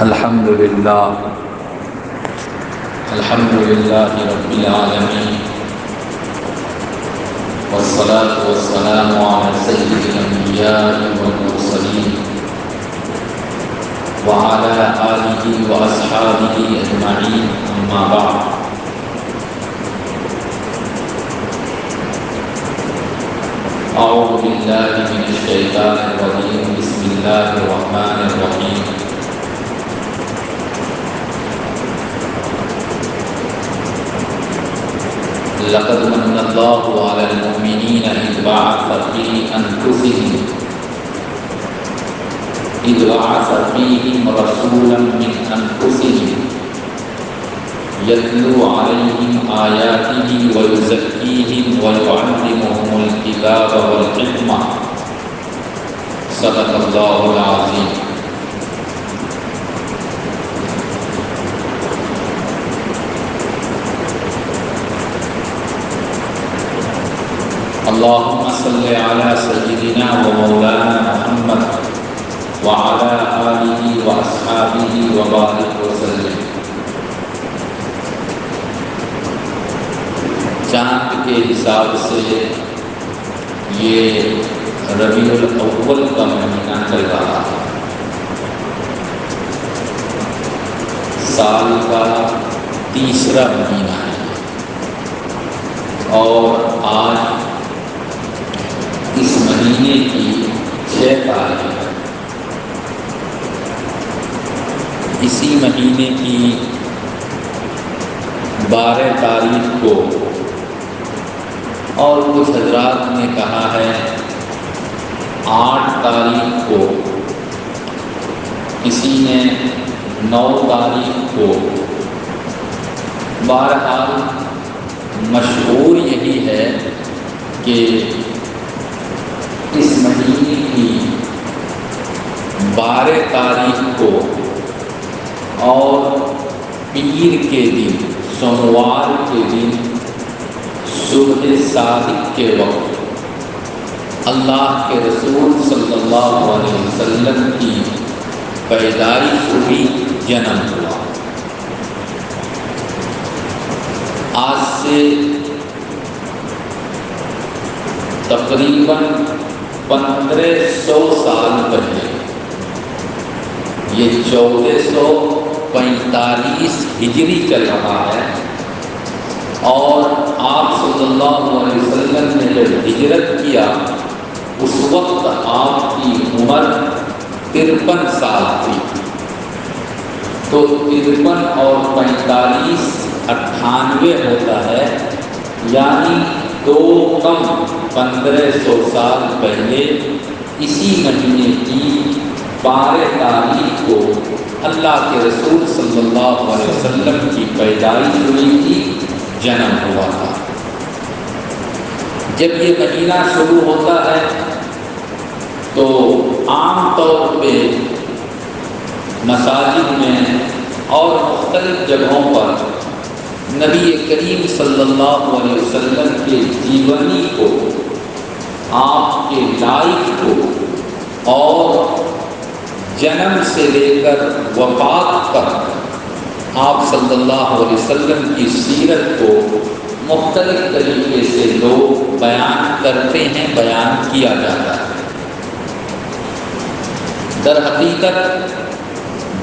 الحمد لله رب العالمين والصلاة والسلام على سيد الأنبياء والمرسلين وعلى آله وأصحابه أجمعين أما بعد أعوذ بالله من الشيطان الرجيم بسم الله الرحمن الرحيم لقد من الله على المؤمنين إذ بعث فيهم رسولا من أنفسهم يتلو عليهم آياته ويزكيهم ويعلمهم الكتاب والحكمة صدق الله العظيم. اللهم صل على سيدنا ومولانا محمد وعلى آله وأصحابه وبارك وسلم. چاند کے حساب سے یہ ربیع الاول کا مہینہ چل رہا ہے، سال کا تیسرا مہینہ ہے، اور آج اس مہینے کی 6 تاریخ ہے. اسی مہینے کی 12 تاریخ کو، اور کچھ حضرات نے کہا ہے 8 تاریخ کو، کسی نے 9 تاریخ کو. بہرحال مشہور یہی ہے کہ اس مہینے کی 12 تاریخ کو اور پیر کے دن، سوموار کے دن صبح صادق کے وقت اللہ کے رسول صلی اللہ علیہ وسلم کی پیدائش ہوئی، جنم ہوا. آج سے تقریباً 1500 سال پہلے، یہ 1445 ہجری چل رہا ہے، اور آپ صلی اللہ علیہ وسلم نے جب ہجرت کیا اس وقت آپ کی عمر 53 سال تھی. تو 53 اور 45 98 ہوتا ہے، یعنی 2 کم 1500 سال پہلے اسی مہینے کی 12 تاریخ کو اللہ کے رسول صلی اللہ علیہ وسلم کی پیدائش ہوئی تھی، جنم ہوا تھا. جب یہ مہینہ شروع ہوتا ہے تو عام طور پہ مساجد میں اور مختلف جگہوں پر نبی کریم صلی اللہ علیہ وسلم کے جیونی کو، آپ کے لائف کو، اور جنم سے لے کر وفات تک آپ صلی اللہ علیہ وسلم کی سیرت کو مختلف طریقے سے لوگ بیان کرتے ہیں، بیان کیا جاتا ہے. در حقیقت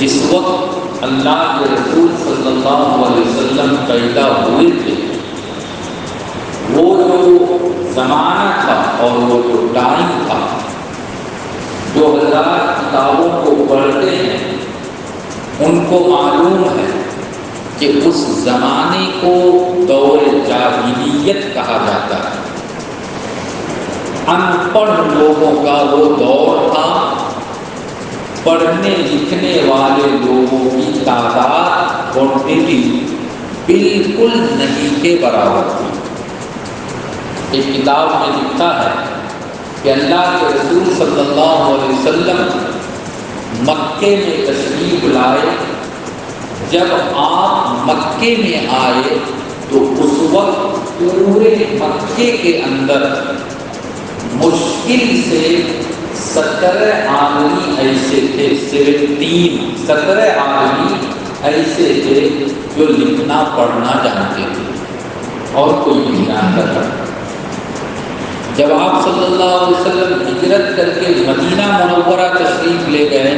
جس وقت اللہ کے رسول صلی اللہ علیہ وسلم پیدا ہوئے تھے، وہ جو زمانہ تھا اور وہ جو ٹائم تھا، جو حضرات کتابوں کو پڑھتے ہیں ان کو معلوم ہے کہ اس زمانے کو دور جاہلیت کہا جاتا ہے. ان پڑھ لوگوں کا وہ دور تھا، پڑھنے لکھنے والے لوگوں کی تعداد کوانٹٹی بالکل نہیں کے برابر تھی. ایک کتاب میں لکھا ہے کہ اللہ کے رسول صلی اللہ علیہ وسلم مکے میں تشریف لائے. جب آپ مکے میں آئے تو اس وقت پورے مکے کے اندر مشکل سے 17 آدمی ایسے تھے، 17 آدمی ایسے تھے جو لکھنا پڑھنا جانتے تھے اور کوئی نہیں جانتا تھا۔ جب آپ صلی اللہ علیہ وسلم ہجرت کر کے مدینہ منورہ تشریف لے گئے،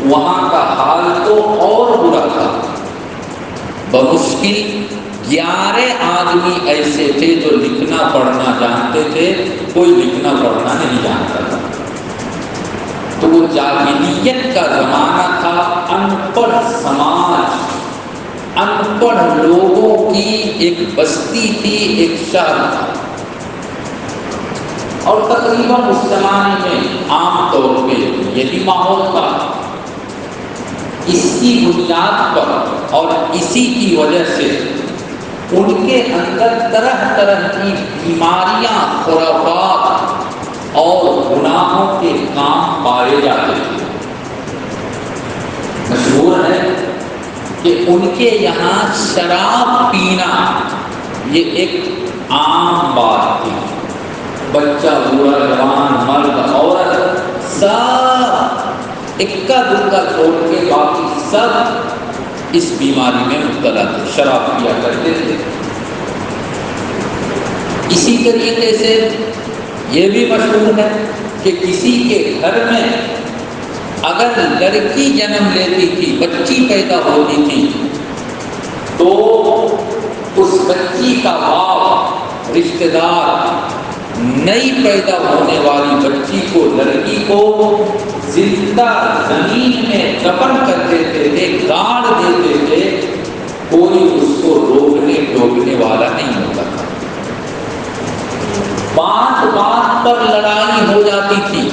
وہاں کا حال تو اور برا تھا۔ بمشکل 11 آدمی ایسے تھے جو لکھنا پڑھنا جانتے تھے، کوئی لکھنا پڑھنا نہیں جانتا تھا۔ تو وہ جاہلیت کا زمانہ تھا، ان پڑھ سماج، ان پڑھ لوگوں کی ایک بستی تھی، ایک شہر تھا، اور تقریباً اس زمانے میں عام طور پہ یہی ماحول تھا۔ اس کی بنیاد پر اور اسی کی وجہ سے ان کے اندر طرح طرح کی بیماریاں، خرافات اور گناہوں کے کام پائے جاتے تھے۔ مشہور ہے کہ ان کے یہاں شراب پینا یہ ایک عام بات تھی۔ بچہ، بوڑھا، جوان، مرد، عورت، سب اکا دکا چھوڑ کے باقی سب اس بیماری میں مبتلا تھے، شراب پیا کرتے تھے۔ اسی طریقے سے یہ بھی مشہور ہے کہ کسی کے گھر میں اگر لڑکی جنم لیتی تھی، بچی پیدا ہوتی تھی، تو اس بچی کا باپ، رشتہ دار، نئی پیدا ہونے والی بچی کو، لڑکی کو زندہ زمین میں دفن کر دیتے تھے، گاڑ دیتے تھے، کوئی اس کو روکنے ٹوکنے والا نہیں ہوتا تھا۔ بات پر لڑائی ہو جاتی تھی،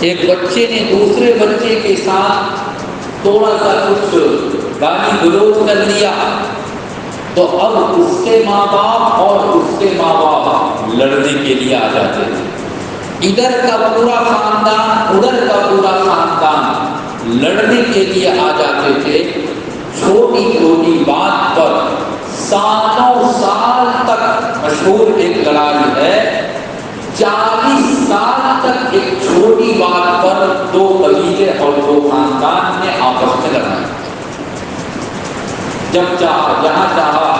ایک بچے نے دوسرے بچے کے ساتھ تھوڑا سا کچھ گالی گلوچ کر لیا، تو اب اس کے ماں باپ اور اس کے ماں باپ لڑنے کے لیے آ جاتے تھے۔ ادھر کا پورا خاندان، ادھر کا پورا خاندان لڑنے کے لیے آ جاتے تھے۔ چھوٹی چھوٹی بات پر سالوں سال تک، مشہور ایک لڑائی ہے، 40 سال تک ایک چھوٹی بات پر 2 قبیلے اور 2 خاندان نے آپس میں لڑائی۔ جب چاہا، جہاں چاہا،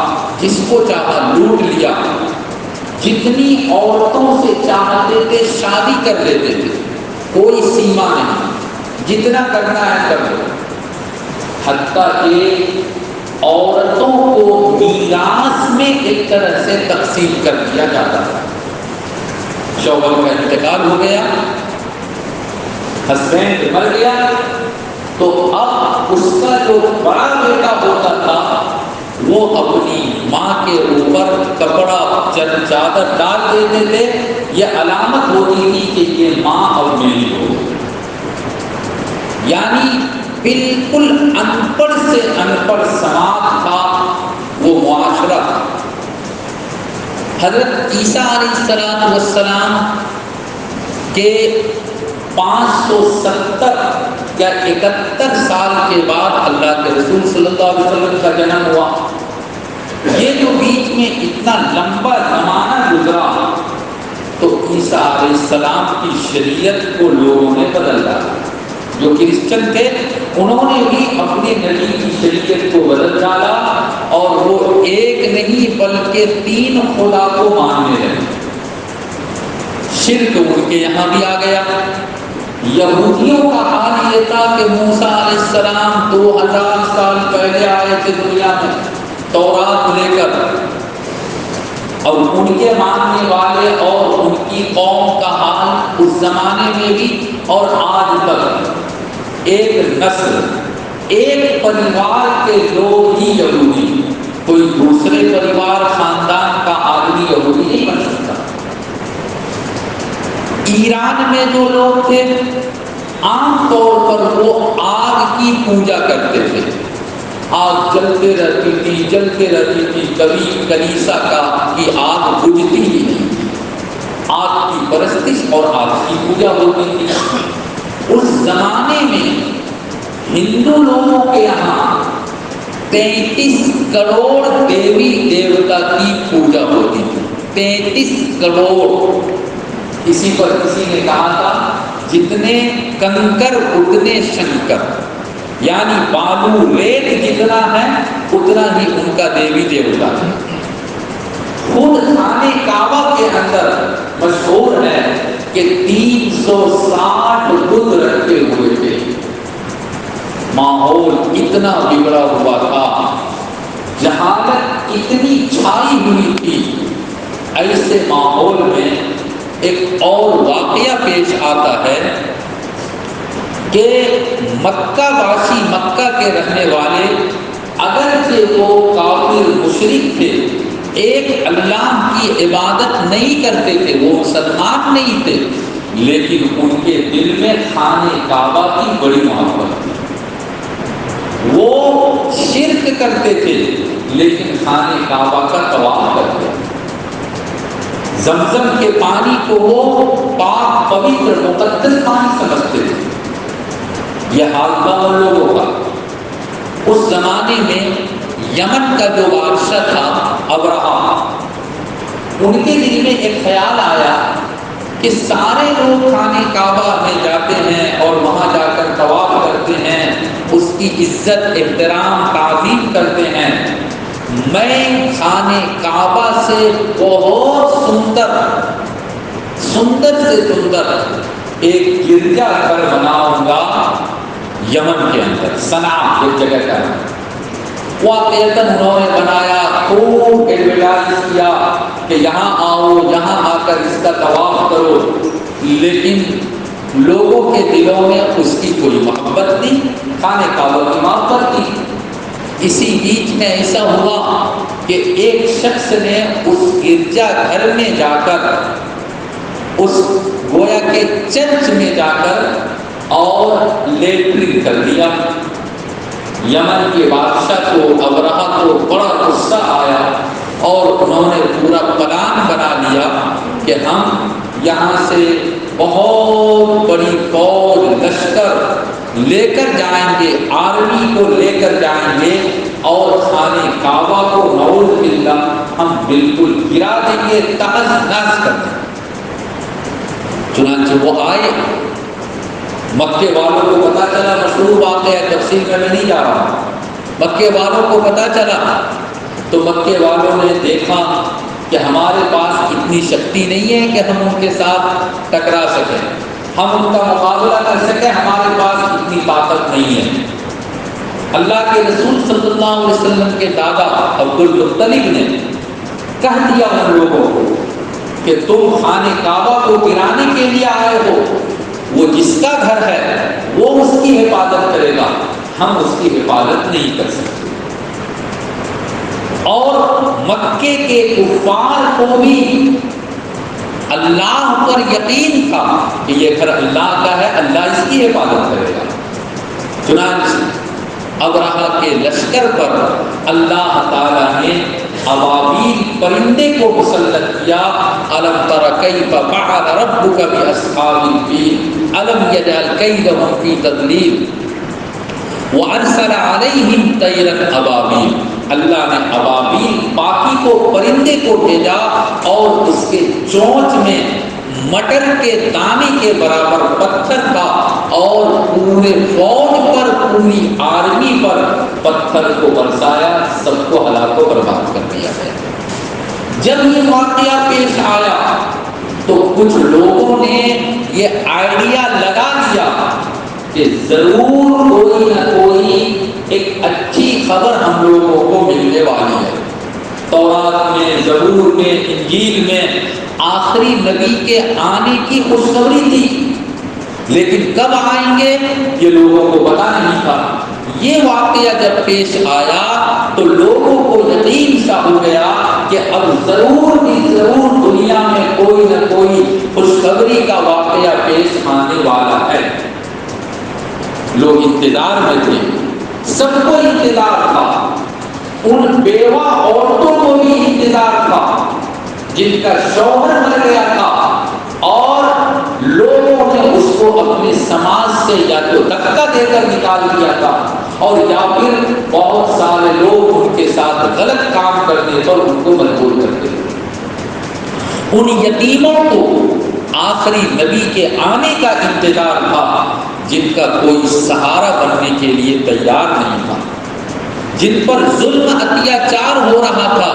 جس کو چاہا لوٹ لیا، جتنی عورتوں سے چاہتے تھے شادی کر لیتے تھے، کوئی سیما نہیں، جتنا کرنا ہے کر لو۔ حتیٰ کہ عورتوں کو میراث میں ایک طرح سے تقسیم کر دیا جاتا تھا۔ شوہر کا انتقال ہو گیا، ہسبینڈ مر گیا، تو اب اس کا جو بڑا بیٹا ہوتا تھا وہ اپنی ماں کے اوپر کپڑا، چادر ڈال دیتے تھے، یہ علامت ہوتی تھی کہ یہ ماں اب میری ہو۔ یعنی بالکل ان پڑھ سے ان پڑھ سماج تھا وہ معاشرہ تھا۔ حضرت عیسیٰ علیہ السلام کے 570 یا 71 سال کے بعد اللہ کے رسول صلی اللہ علیہ وسلم کا جنم ہوا۔ یہ جو بیچ میں اتنا لمبا زمانہ گزرا، تو عیسیٰ علیہ السلام کی شریعت کو لوگوں نے بدل ڈالا۔ جو کرسچن تھے انہوں نے بھی اپنے نبی کی شریعت کو بدل ڈالا، اور وہ ایک نہیں بلکہ 3 خدا کو ماننے لگے۔ شرک ان کے یہاں بھی آ گیا۔ یہودیوں کا حال یہ تھا کہ موسیٰ علیہ السلام 2000 سال پہلے آئے تھے دنیا میں تورات لے کر، اور ان کے ماننے والے اور ان کی قوم کا حال اس زمانے میں بھی اور آج تک ایک نسل، ایک پریوار کے لوگ ہی یہودی، کوئی دوسرے پریوار خاندان کا آدمی یہودی نہیں بن سکتا۔ ایران میں جو لوگ تھے عام طور پر وہ آگ کی پوجا کرتے تھے، آگ جلتے رہتی تھی، جلتے رہتی تھی، کبھی کلیسا کی آگ بجھتی ہی نہیں، آگ کی پرستش اور آگ کی پوجا ہوتی تھی۔ اس زمانے میں ہندو لوگوں کے یہاں 33 کروڑ دیوی دیوتا کی پوجا ہوتی تھی، 33 کروڑ۔ اسی پر کسی نے کہا تھا جتنے کنکر اتنے شنکر، یعنی بالو ریت جتنا ہے اتنا ہی ان کا دیوی دیوتا ہے۔ خود خانے کعبہ کے اندر مشہور ہے کہ 360 بت رکھے ہوئے تھے، ماحول اتنا بگڑا ہوا تھا، جہالت اتنی چھائی ہوئی تھی۔ ایسے ماحول میں ایک اور واقعہ پیش آتا ہے کہ مکہ واسی، مکہ کے رہنے والے، اگرچہ وہ کافر مشرک تھے، ایک اللہ کی عبادت نہیں کرتے تھے، وہ مسلمان نہیں تھے، لیکن ان کے دل میں خانے کعبہ کی بڑی محبت تھی۔ وہ شرک کرتے تھے لیکن خانے کعبہ کا طواف کرتے تھے۔ زمزم کے پانی کو وہ پاک پوتر مقدس پانی سمجھتے تھے۔ یہ حال تھا ان لوگوں کا۔ اس زمانے میں یمن کا جو بادشاہ تھا ابرہا، ان کے دل میں ایک خیال آیا کہ سارے لوگ خانے کعبہ میں جاتے ہیں اور وہاں جا کر طواف کرتے ہیں، اس کی عزت احترام تعظیم کرتے ہیں، میں خانے کعبہ سے بہت سندر سے سندر ایک گرجا گھر بناؤں گا یمن کے اندر، صنعا ایک جگہ کا۔ واقعتاً انہوں نے بنایا، خوب ایڈورٹائز کیا کہ یہاں آؤ، یہاں آ کر اس کا طواف کرو، لیکن لوگوں کے دلوں میں اس کی کوئی محبت نہیں، خانے کعبہ کی محبت تھی۔ اسی بیچ میں ایسا ہوا کہ ایک شخص نے اس گرجا گھر میں جا کر، اس گویا کے چرچ میں جا کر اور لیٹرنگ کر دیا۔ یمن کے بادشاہ کو، ابرہا کو بڑا غصہ آیا اور انہوں نے پورا پلان بنا لیا کہ ہم یہاں سے بہت بڑی فوج لشکر لے کر جائیں گے، آرمی کو لے کر جائیں گے اور خانے کعبہ کو نعوذ باللہ ہم بالکل گرا دیں گے، تہز نہز کر دیں گے۔ چنانچہ وہ آئے، مکے والوں کو پتا چلا، مشہور واقعہ ہے، تفصیل میں نہیں جا رہا، مکے والوں کو پتا چلا تو مکے والوں نے دیکھا کہ ہمارے پاس اتنی شکتی نہیں ہے کہ ہم ان کے ساتھ ٹکرا سکیں، ہم ان کا مقابلہ کر سکیں، ہمارے پاس اتنی طاقت نہیں ہے۔ اللہ کے رسول صلی اللہ علیہ وسلم کے دادا عبد المطلب نے کہہ دیا ان لوگوں کو کہ تم خانے کعبہ کو گرانے کے لیے آئے ہو، وہ جس کا گھر ہے وہ اس کی حفاظت کرے گا، ہم اس کی حفاظت نہیں کر سکتے۔ اور مکے کے کفار کو بھی اللہ پر یقین تھا کہ یہ گھر اللہ کا ہے، اللہ اس کی حفاظت کرے گا۔ چنانچہ ابرہا کے لشکر پر اللہ تعالیٰ نے ابابیل پرندے کو مسلط کیا۔ الم تر کیف فعل ربک باصحاب الفیل الم یجعل کیدہم فی تضلیل وارسل علیہم طیرا ابابیل۔ اللہ نے ابابیل پاکی کو، پرندے کو بھیجا اور اس کے چونچ میں مٹر کے دانے کے برابر پتھر تھا اور پورے فوج پر، پوری آرمی پر پتھر کو برسایا، سب کو ہلاک و برباد کر دیا گیا۔ جب یہ واقعہ پیش آیا تو کچھ لوگوں نے یہ آئیڈیا لگا دیا کہ ضرور کوئی نہ کوئی ایک اچھی خبر ہم لوگوں کو ملنے والی ہے۔ تورات میں، زبور میں، انجیل میں آخری نبی کے آنے کی خوشخبری تھی، لیکن کب آئیں گے یہ لوگوں کو پتا نہیں تھا۔ یہ واقعہ جب پیش آیا تو لوگوں کو یقین سا ہو گیا کہ اب ضرور ہی ضرور دنیا میں کوئی نہ کوئی خوشخبری کا واقعہ پیش آنے والا ہے۔ لوگ انتظار میں تھے، سب کو انتظار تھا، ان بیوہ عورتوں کو بھی انتظار تھا جن کا شوہر مر گیا تھا اور لوگوں نے اس کو اپنے سماج سے یا تو دھکا دے کر نکال دیا تھا اور یا پھر بہت سارے لوگ ان کے ساتھ غلط کام کرنے پر ان کو مجبور کرتے تھے۔ ان یتیموں کو آخری نبی کے آنے کا انتظار تھا، جن کا کوئی سہارا بننے کے لیے تیار نہیں تھا، جن پر ظلم اتیاچار ہو رہا تھا،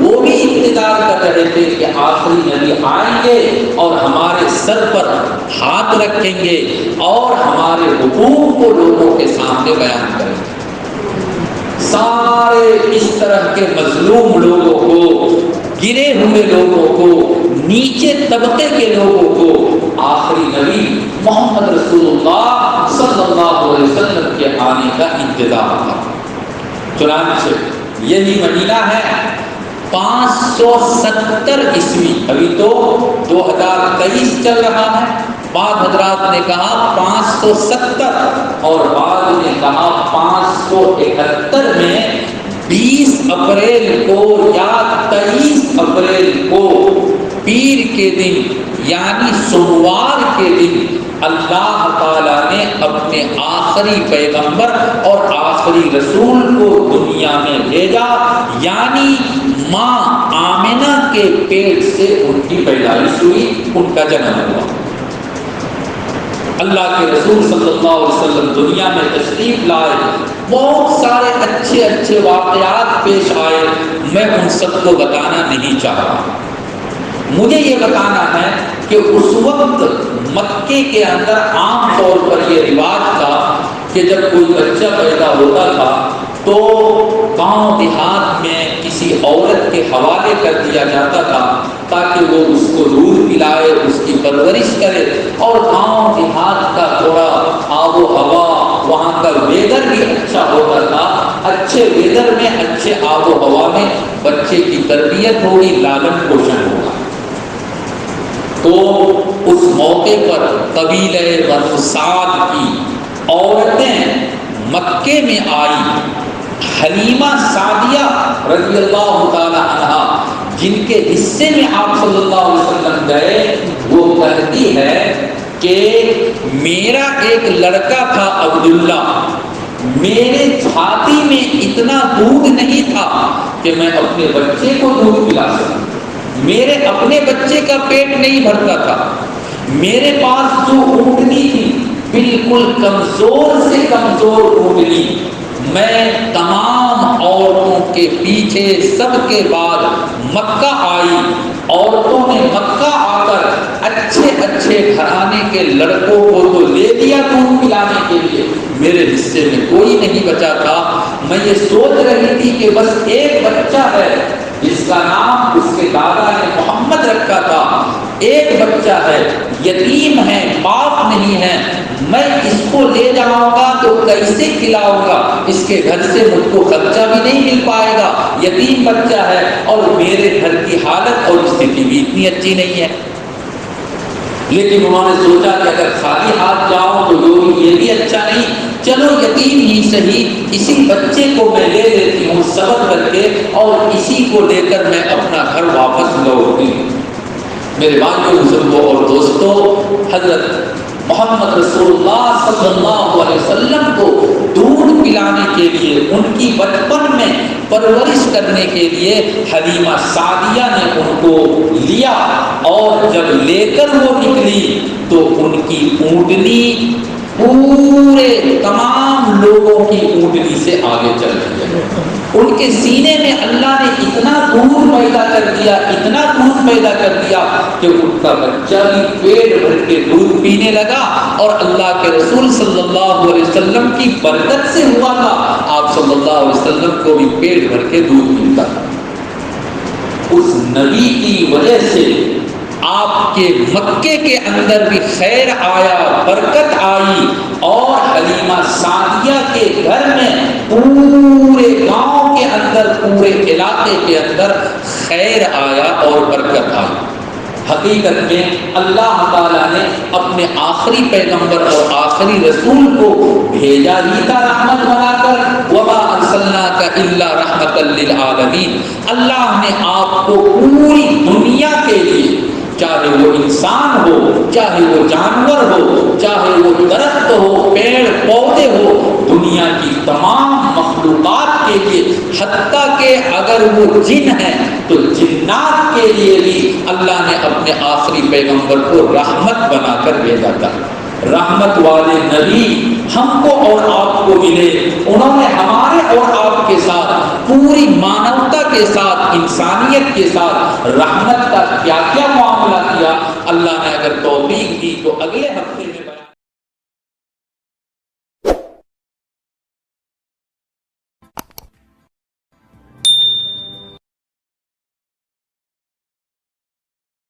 وہ بھی انتظار کر رہے تھے کہ آخری نبی آئیں گے اور ہمارے سر پر ہاتھ رکھیں گے اور ہمارے حقوق کو لوگوں کے سامنے بیان کریں گے۔ سارے اس طرح کے مظلوم لوگوں کو، گرے ہوئے لوگوں کو، نیچے طبقے کے لوگوں کو آخری نبی محمد رسول اللہ صلی اللہ علیہ وسلم کے آنے کا انتظار تھا۔ چنانچہ یہی مہینہ ہے 570 عیسوی، ابھی تو 2023 چل رہا ہے، بعض حضرات نے کہا 570 اور بعض نے کہا 571 میں 20 اپریل کو یا 23 اپریل کو پیر کے دن یعنی سوموار کے دن اللہ تعالیٰ نے اپنے آخری پیغمبر اور آخری رسول کو دنیا میں بھیجا، یعنی ماں آمنہ کے پیٹ سے ان کی پیدائش ہوئی، ان کا جنم ہوا۔ اللہ کے رسول صلی اللہ علیہ وسلم دنیا میں تشریف لائے، بہت سارے اچھے اچھے واقعات پیش آئے، میں ان سب کو بتانا نہیں چاہ رہا۔ مجھے یہ بتانا ہے کہ اس وقت مکے کے اندر عام طور پر یہ رواج تھا کہ جب کوئی بچہ پیدا ہوتا تھا تو گاؤں دیہات میں کسی عورت کے حوالے کر دیا جاتا تھا تاکہ وہ اس کو دودھ پلائے، اس کی پرورش کرے، اور گاؤں دیہات کا تھوڑا آب و ہوا، وہاں کا ویدر بھی اچھا ہوتا تھا، اچھے ویدر میں، اچھے آب و ہوا میں بچے کی تربیت ہوگی، لالن پوشن ہوگا۔ تو اس موقع پر قبیلہ بنو سعد کی عورتیں مکے میں آئی۔ حلیمہ سعدیہ رضی اللہ تعالی عنہا جن کے حصے میں آپ صلی اللہ علیہ وسلم گئے، وہ کہتی ہے کہ میرا ایک لڑکا تھا عبداللہ، میرے چھاتی میں اتنا دودھ نہیں تھا کہ میں اپنے بچے کو دودھ پلا سکوں، میرے اپنے بچے کا پیٹ نہیں بھرتا تھا، میرے پاس جو اونٹنی تھی بالکل کمزور سے کمزور اونٹنی، میں تمام عورتوں کے پیچھے سب کے بعد مکہ آئی، عورتوں نے مکہ آ کر اچھے اچھے گھرانے کے لڑکوں کو تو لے لیا دودھ پلانے کے لیے، میرے حصے میں کوئی نہیں بچا تھا۔ میں یہ سوچ رہی تھی کہ بس ایک بچہ ہے جس کا نام اس کے دادا نے محمد رکھا تھا، ایک بچہ ہے، یتیم ہے، باپ نہیں ہے، میں اس کو لے جاؤں گا تو کیسے کھلاؤں گا، اس کے گھر سے مجھ کو خرچہ بھی نہیں مل پائے گا، یتیم بچہ ہے اور میرے گھر کی حالت اور استھتی بھی اتنی اچھی نہیں ہے۔ لیکن انہوں نے سوچا کہ اگر خالی ہاتھ جاؤں تو یہ بھی اچھا نہیں، چلو یتیم ہی صحیح، اسی بچے کو میں لے لیتی ہوں صبر کر کے، اور اسی کو لے کر میں اپنا گھر واپس لوٹتی ہوں۔ میرے بھائیوں، بزرگوں اور دوستوں، حضرت محمد رسول اللہ صلی اللہ علیہ وسلم کو دودھ پلانے کے لیے، ان کی بچپن میں پرورش کرنے کے لیے حلیمہ سعدیہ نے ان کو لیا، اور جب لے کر وہ نکلی تو ان کی اونٹنی پورے تمام لوگوں کی اونٹنی سے آگے چل رہی ہے۔ ان کے سینے میں اللہ نے اتنا دودھ پیدا کر دیا، اتنا دودھ پیدا کر دیا کہ ان کا بچہ بھی پیٹ بھر کے دودھ پینے لگا، اور اللہ کے رسول صلی اللہ علیہ وسلم کی برکت سے ہوا تھا، آپ صلی اللہ علیہ وسلم کو بھی پیٹ بھر کے دودھ ملتا تھا۔ اس نبی کی وجہ سے آپ کے مکے کے اندر بھی خیر آیا، برکت آئی، اور حلیمہ سعدیہ کے گھر میں پورے گاؤں کے اندر، پورے علاقے کے اندر خیر آیا اور برکت آئی۔ حقیقت میں اللہ تعالیٰ نے اپنے آخری پیغمبر اور آخری رسول کو بھیجا ہی تھا رحمت بنا کر، وما ارسلناک الا رحمۃ للعالمین۔ اللہ نے آپ کو پوری دنیا کے لیے، چاہے وہ انسان ہو، چاہے وہ جانور ہو، چاہے وہ درخت ہو، پیڑ پودے ہو، دنیا کی تمام مخلوقات کے لیے، حتیٰ کہ اگر وہ جن ہیں تو جنات کے لیے بھی اللہ نے اپنے آخری پیغمبر کو رحمت بنا کر بھیجا تھا۔ رحمت والے نبی ہم کو اور آپ کو ملے، انہوں نے ہمارے اور آپ کے ساتھ پوری مانوتا کے ساتھ، انسانیت کے ساتھ رحمت کا کیا کیا معاملہ کیا، اللہ نے اگر توفیق دی تو اگلے ہفتے میں